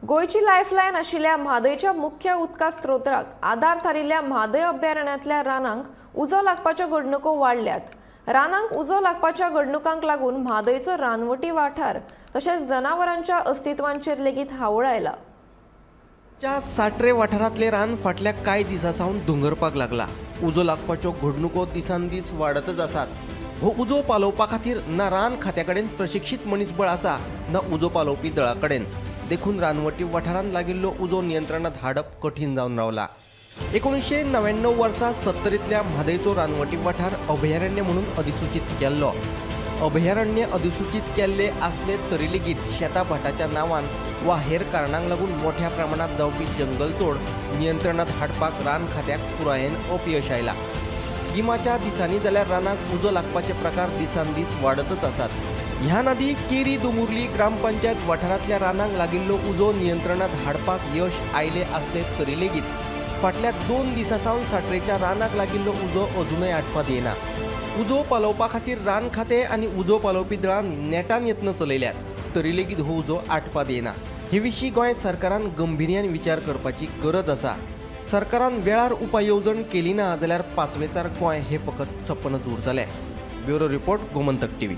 गोयची Lifeline आशिल्ल्या म्हादयच्या मुख्य उदका स्त्रोत्राक आदार थारिल्ल्या म्हादय अभयारण्यातल्या रानांक उजो लागपाच्यो घडणुको वाडल्यात। रानांक उजो लागपाच्या घडणुकांक लागून म्हादयचो रानवटी वाठार तशेंच जनावरांच्या अस्तित्वांचेर लेगीत हावळ आयला। साट्रे वाठारांतले रान फाटल्या कांय दिसांसावन दोंगरपाक लागला। उजो लागपाच्यो घडणुको दिसान दीस वाडतच आसात। हो उजो पालोवपा खातीर ना रान खात्या कडेन प्रशिक्षीत मनीसबळ आसा ना उजो पालोवपी दळा कडेन। देखून रानवटी वाठारांत लागिल्लो उजो नियंत्रणांत हाडप कठीण जावन रावला। 1999 वर्सा 70तल्या म्हादयचो रानवटी वाठार अभयारण्य म्हणून अधिसूचित केल्लो। अभयारण्य अधिसूचित केल्ले आसले तरी लेगीत शेतां भाटाच्या नांवान वा हेर कारणांक लागून मोठ्या प्रमाणात जावपी जंगलतोड नियंत्रणांत हाडपाक रान खात्याक पुरायेन अपयश आयला। गिमाच्या दिसांनी जाल्यार रानाक उजो लागपाचे प्रकार दिसान दीस वाडतच आसात। ह्या नदी केरी दोंगुर्ली ग्रामपंचायत वाठारांतल्या रानांक लागिल्लो उजो नियंत्रणांत हाडपाक यश आयले आसले तरी लेगीत फाटल्या 2 दिसांसावन साट्रेच्या रानाक लागिल्लो उजो अजूनय आटपात येना। उजो पालोवपा खातीर रान खातें आनी उजो पालोवपी दळान नेटान यत्न चलयल्यात तरी लेगीत हो उजो आटपात येना। हे विशीं गोंय सरकारान गंभीर्यान विचार करपाची गरज आसा। सरकारान वेळार उपाय येवजण केली ना जाल्यार पांचवेचार गोंय हे फकत सपनच उरतलें। Bureau report Gomantak TV.